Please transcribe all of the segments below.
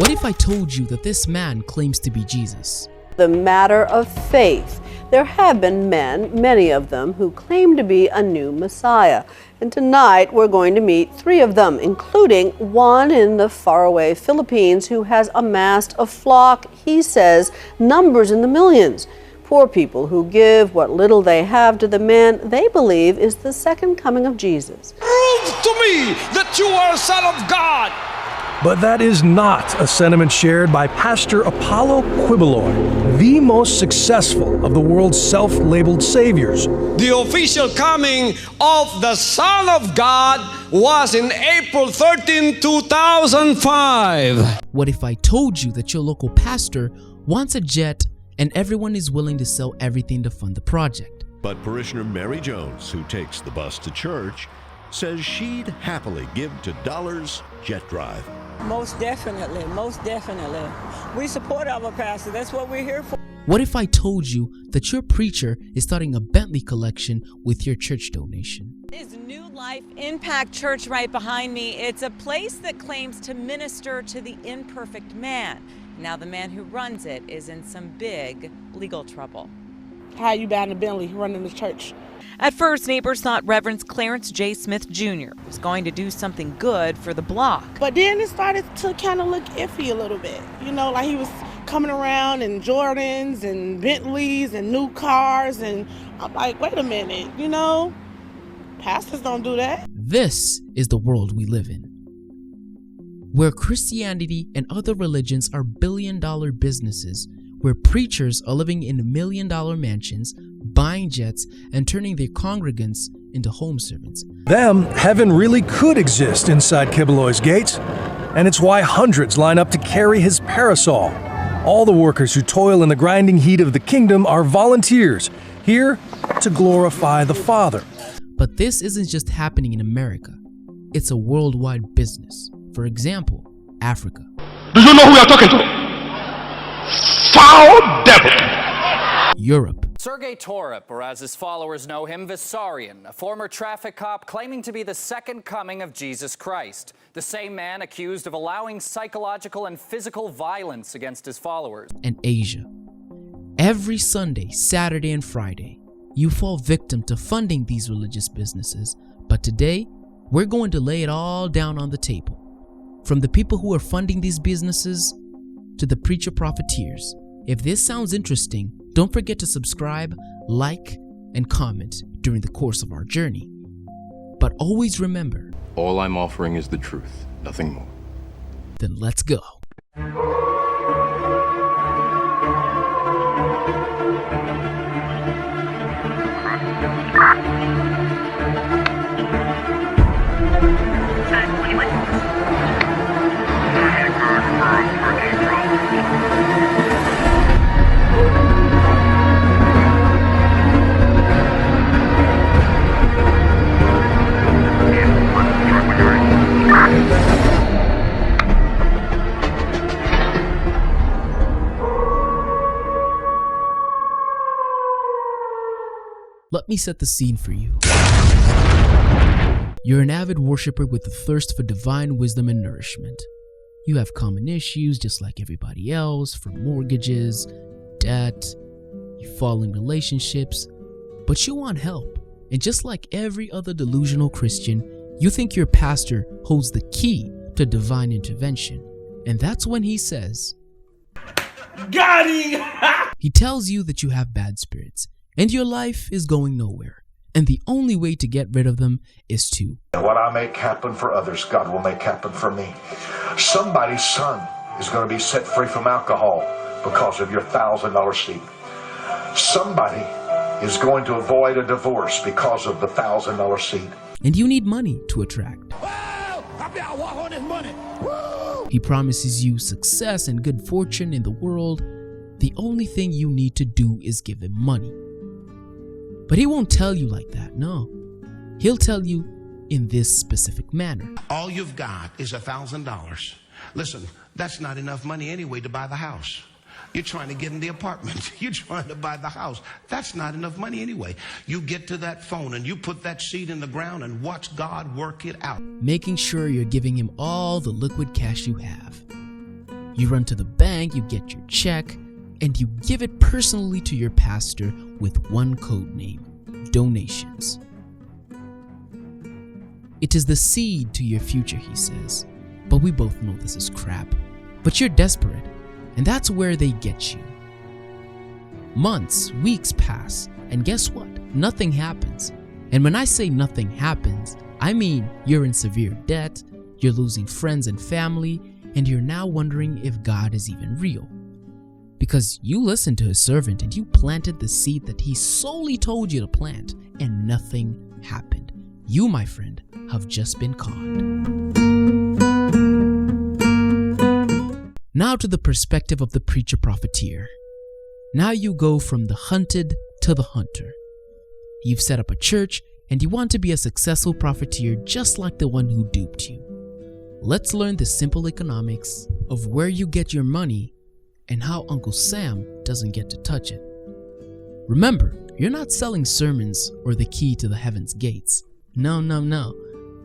What if I told you that this man claims to be Jesus? The matter of faith. There have been men, many of them, who claim to be a new Messiah. And tonight we're going to meet 3 of them, including one in the faraway Philippines who has amassed a flock, he says, numbers in the millions. Poor people who give what little they have to the man they believe is the second coming of Jesus. Prove to me that you are a son of God. But that is not a sentiment shared by Pastor Apollo Quiboloy, the most successful of the world's self-labeled saviors. The official coming of the Son of God was in April 13, 2005. What if I told you that your local pastor wants a jet and everyone is willing to sell everything to fund the project? But parishioner Mary Jones, who takes the bus to church, says she'd happily give to Dollar's jet drive. Most definitely, most definitely. We support our pastor. That's what we're here for. What if I told you that your preacher is starting a Bentley collection with your church donation? Is New Life Impact Church right behind me. It's a place that claims to minister to the imperfect man. Now the man who runs it is in some big legal trouble. How you buying a Bentley running the church? At first, neighbors thought Reverend Clarence J. Smith Jr. was going to do something good for the block. But then it started to kind of look iffy a little bit. You know, like he was coming around in Jordans and Bentleys and new cars. And I'm like, wait a minute, you know, pastors don't do that. This is the world we live in, where Christianity and other religions are billion-dollar businesses, where preachers are living in million-dollar mansions, buying jets, and turning their congregants into home servants. Heaven really could exist inside Quiboloy's gates, and it's why hundreds line up to carry his parasol. All the workers who toil in the grinding heat of the kingdom are volunteers, here to glorify the Father. But this isn't just happening in America. It's a worldwide business. For example, Africa. Do you know who you're talking to? Foul devil. Europe. Sergei Torep, or as his followers know him, Vissarion, a former traffic cop claiming to be the second coming of Jesus Christ, the same man accused of allowing psychological and physical violence against his followers. And Asia. Every Sunday, Saturday, and Friday, you fall victim to funding these religious businesses. But today, we're going to lay it all down on the table. From the people who are funding these businesses to the preacher profiteers. If this sounds interesting, don't forget to subscribe, like, and comment during the course of our journey. But always remember, all I'm offering is the truth, nothing more. Then let's go. Let me set the scene for you. You're an avid worshiper with a thirst for divine wisdom and nourishment. You have common issues just like everybody else, from mortgages, debt, you fall in relationships, but you want help. And just like every other delusional Christian, you think your pastor holds the key to divine intervention. And that's when he says, Got him! He tells you that you have bad spirits and your life is going nowhere. And the only way to get rid of them is to. What I make happen for others, God will make happen for me. Somebody's son is going to be set free from alcohol because of your $1,000 seed. Somebody is going to avoid a divorce because of the $1,000 seed. And you need money to attract. Walk on this money. Woo! He promises you success and good fortune in the world. The only thing you need to do is give him money. But he won't tell you like that, no. He'll tell you in this specific manner. All you've got is $1,000. Listen, that's not enough money anyway to buy the house. You're trying to get in the apartment. You're trying to buy the house. That's not enough money anyway. You get to that phone and you put that seed in the ground and watch God work it out. Making sure you're giving him all the liquid cash you have. You run to the bank, you get your check, and you give it personally to your pastor with one code name: donations. It is the seed to your future, he says. But we both know this is crap. But you're desperate, and that's where they get you. Months, weeks pass, and guess what? Nothing happens. And when I say nothing happens, I mean you're in severe debt, you're losing friends and family, and you're now wondering if God is even real. Because you listened to his servant and you planted the seed that he solely told you to plant, and nothing happened. You, my friend, have just been conned. Now to the perspective of the preacher-profiteer. Now you go from the hunted to the hunter. You've set up a church and you want to be a successful profiteer just like the one who duped you. Let's learn the simple economics of where you get your money and how Uncle Sam doesn't get to touch it. Remember, you're not selling sermons or the key to the heaven's gates. No.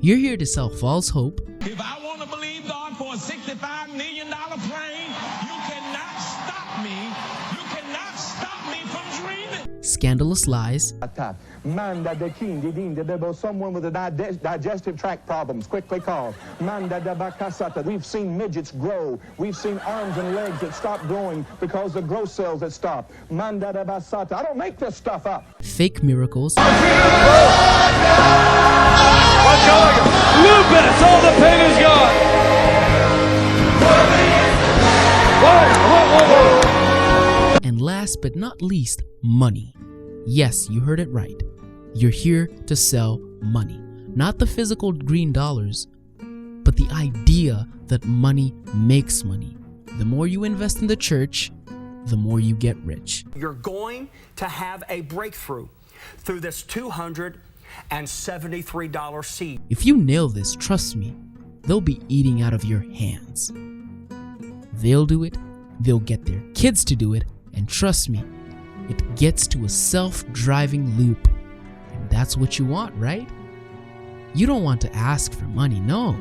You're here to sell false hope. If I want to believe God for a $65 million plane, you cannot stop me. You cannot stop me from dreaming. Scandalous lies. Someone with a digestive tract problems, quickly call. We've seen midgets grow. We've seen arms and legs that stop growing because the growth cells that stop. I don't make this stuff up. Fake miracles. Lupus, all the pain is gone. Whoa. And last but not least, money. Yes, you heard it right. You're here to sell money. Not the physical green dollars, but the idea that money makes money. The more you invest in the church, the more you get rich. You're going to have a breakthrough through this $273 seed. If you nail this, trust me, they'll be eating out of your hands. They'll do it, they'll get their kids to do it, and trust me, it gets to a self-driving loop. And that's what you want, right? You don't want to ask for money, no.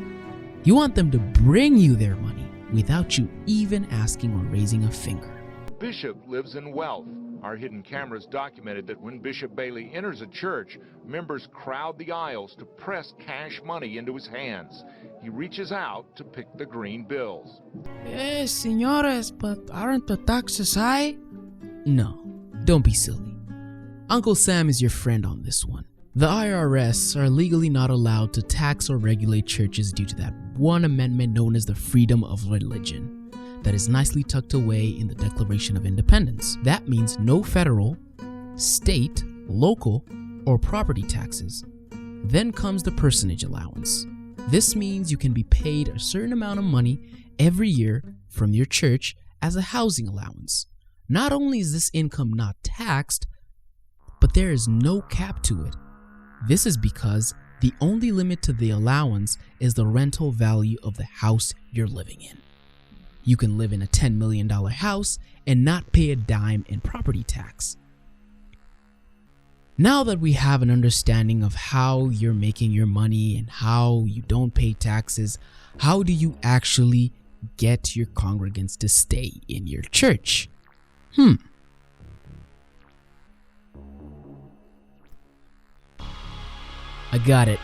You want them to bring you their money without you even asking or raising a finger. Bishop lives in wealth. Our hidden cameras documented that when Bishop Bailey enters a church, members crowd the aisles to press cash money into his hands. He reaches out to pick the green bills. Hey, señores, but aren't the taxes high? No, don't be silly. Uncle Sam is your friend on this one. The IRS are legally not allowed to tax or regulate churches due to that one amendment known as the Freedom of Religion that is nicely tucked away in the Declaration of Independence. That means no federal, state, local, or property taxes. Then comes the personage allowance. This means you can be paid a certain amount of money every year from your church as a housing allowance. Not only is this income not taxed, but there is no cap to it. This is because the only limit to the allowance is the rental value of the house you're living in. You can live in a $10 million house and not pay a dime in property tax. Now that we have an understanding of how you're making your money and how you don't pay taxes, how do you actually get your congregants to stay in your church? I got it.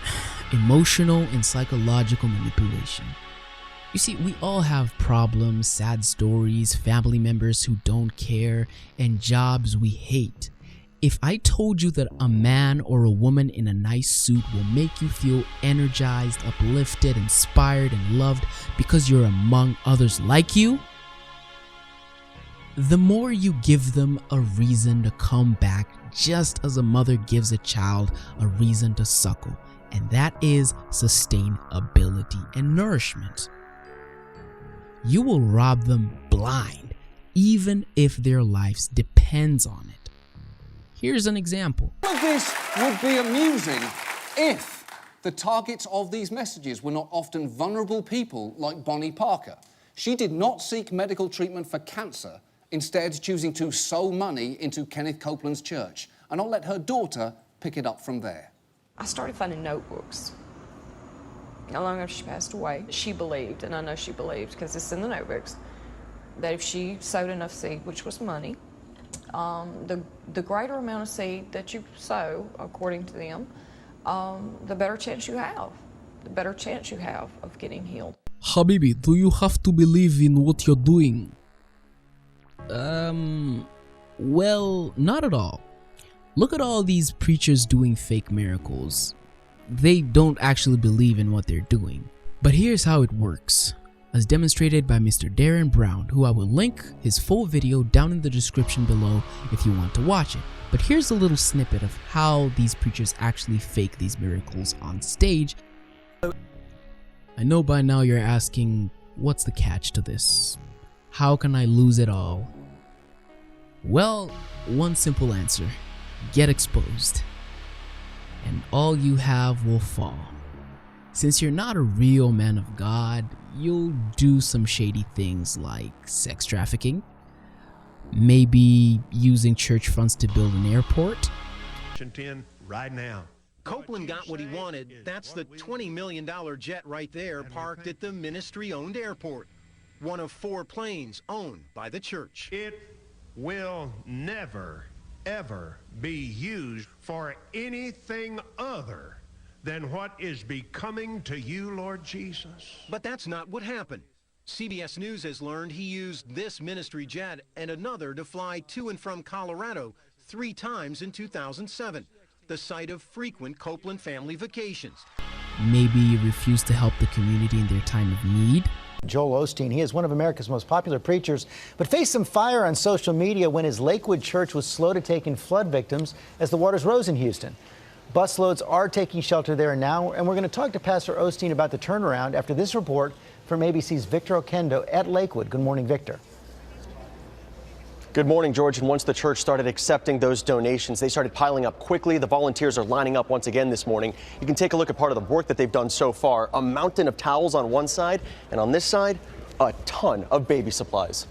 Emotional and psychological manipulation. You see, we all have problems, sad stories, family members who don't care, and jobs we hate. If I told you that a man or a woman in a nice suit will make you feel energized, uplifted, inspired, and loved because you're among others like you, the more you give them a reason to come back, just as a mother gives a child a reason to suckle, and that is sustainability and nourishment. You will rob them blind, even if their lives depends on it. Here's an example. Well, this would be amusing if the targets of these messages were not often vulnerable people like Bonnie Parker. She did not seek medical treatment for cancer, instead choosing to sow money into Kenneth Copeland's church. And I'll let her daughter pick it up from there. I started finding notebooks. How long after she passed away, she believed, and I know she believed because it's in the notebooks, that if she sowed enough seed, which was money, the greater amount of seed that you sow, according to them, the better chance you have. The better chance you have of getting healed. Habibi, do you have to believe in what you're doing? Well, not at all. Look at all these preachers doing fake miracles. They don't actually believe in what they're doing. But here's how it works, as demonstrated by Mr. Darren Brown, who I will link his full video down in the description below if you want to watch it. But here's a little snippet of how these preachers actually fake these miracles on stage. I know by now you're asking, what's the catch to this? How can I lose it all? Well, one simple answer. Get exposed. And all you have will fall. Since you're not a real man of God, you'll do some shady things like sex trafficking, maybe using church funds to build an airport. Right now. Copeland got what he wanted. That's the $20 million jet right there parked at the ministry-owned airport. One of 4 planes owned by the church. It will never, ever be used for anything other than what is becoming to you, Lord Jesus. But that's not what happened. CBS News has learned he used this ministry jet and another to fly to and from Colorado 3 times in 2007, the site of frequent Copeland family vacations. Maybe you refuse to help the community in their time of need. Joel Osteen, he is one of America's most popular preachers, but faced some fire on social media when his Lakewood church was slow to take in flood victims as the waters rose in Houston. Busloads are taking shelter there now, and we're going to talk to Pastor Osteen about the turnaround after this report from ABC's Victor Oquendo at Lakewood. Good morning, Victor. Good morning, George. And once the church started accepting those donations, they started piling up quickly. The volunteers are lining up once again this morning. You can take a look at part of the work that they've done so far. A mountain of towels on one side, and on this side, a ton of baby supplies.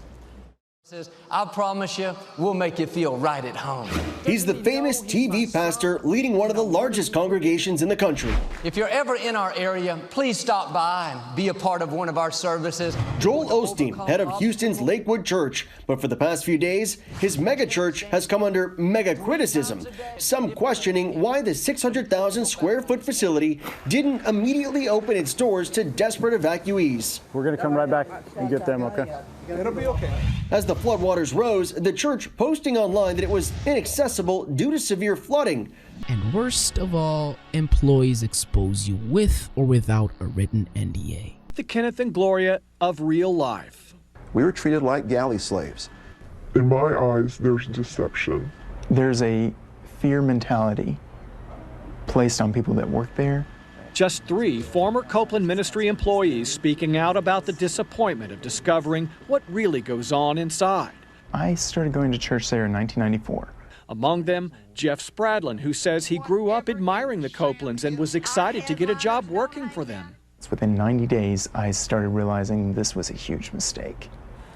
I promise you, we'll make you feel right at home. He's the famous TV pastor leading one of the largest congregations in the country. If you're ever in our area, please stop by and be a part of one of our services. Joel Osteen, head of Houston's Lakewood Church, but for the past few days, his megachurch has come under mega criticism. Some questioning why the 600,000 square foot facility didn't immediately open its doors to desperate evacuees. We're going to come right back and get them, okay? It'll be okay. As the floodwaters rose, the church posting online that it was inaccessible due to severe flooding. And worst of all, employees expose you with or without a written NDA. The Kenneth and Gloria of real life. We were treated like galley slaves. In my eyes, there's deception. There's a fear mentality placed on people that work there. Just 3 former Copeland ministry employees speaking out about the disappointment of discovering what really goes on inside. I started going to church there in 1994. Among them, Jeff Spradlin, who says he grew up admiring the Copelands and was excited to get a job working for them. Within 90 days, I started realizing this was a huge mistake.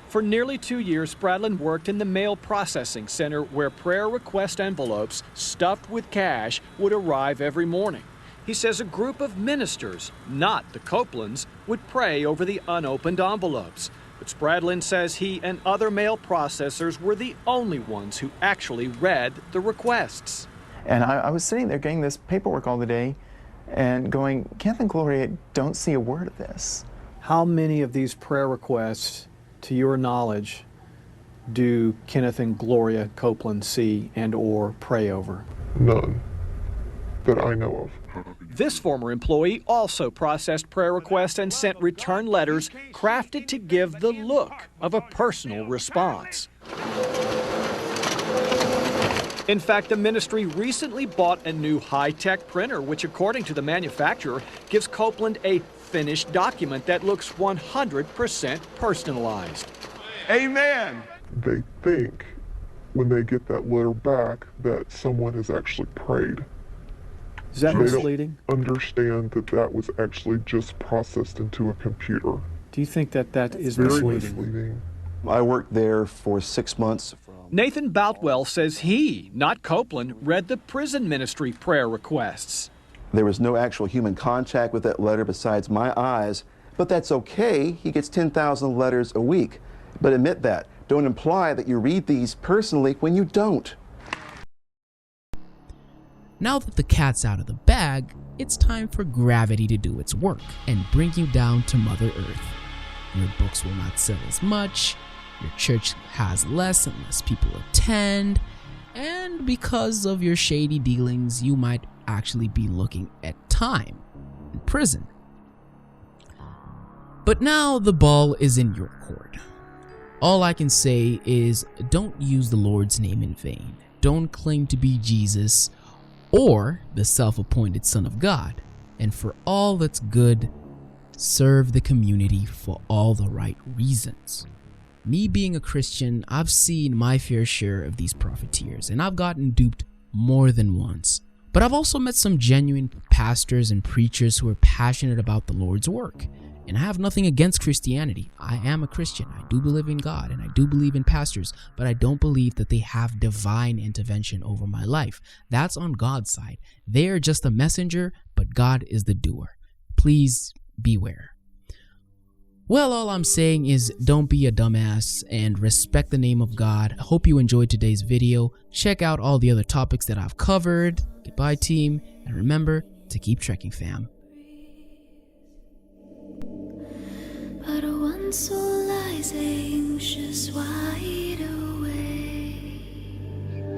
For nearly 2 years, Spradlin worked in the mail processing center where prayer request envelopes stuffed with cash would arrive every morning. He says a group of ministers, not the Copelands, would pray over the unopened envelopes. But Spradlin says he and other mail processors were the only ones who actually read the requests. And I was sitting there getting this paperwork all the day and going, Kenneth and Gloria don't see a word of this. How many of these prayer requests, to your knowledge, do Kenneth and Gloria Copeland see and or pray over? None that I know of. This former employee also processed prayer requests and sent return letters crafted to give the look of a personal response. In fact, the ministry recently bought a new high-tech printer, which, according to the manufacturer, gives Copeland a finished document that looks 100% personalized. Amen. They think when they get that letter back that someone has actually prayed. Is that misleading? They don't understand that that was actually just processed into a computer. Do you think that that is Very misleading? I worked there for 6 months. Nathan Boutwell says he, not Copeland, read the prison ministry prayer requests. There was no actual human contact with that letter besides my eyes, but that's okay. He gets 10,000 letters a week. but admit that. Don't imply that you read these personally when you don't. Now that the cat's out of the bag, it's time for gravity to do its work and bring you down to Mother Earth. Your books will not sell as much, your church has less and less people attend, and because of your shady dealings, you might actually be looking at time in prison. But now the ball is in your court. All I can say is don't use the Lord's name in vain. Don't claim to be Jesus or the self-appointed Son of God. And for all that's good, serve the community for all the right reasons. Me being a Christian, I've seen my fair share of these profiteers, and I've gotten duped more than once. But I've also met some genuine pastors and preachers who are passionate about the Lord's work. And I have nothing against Christianity. I am a Christian. I do believe in God and I do believe in pastors, but I don't believe that they have divine intervention over my life. That's on God's side. They are just a messenger, but God is the doer. Please beware. Well, all I'm saying is don't be a dumbass and respect the name of God. I hope you enjoyed today's video. Check out all the other topics that I've covered. Goodbye, team, and remember to keep trekking, fam. But one soul lies anxious, wide awake.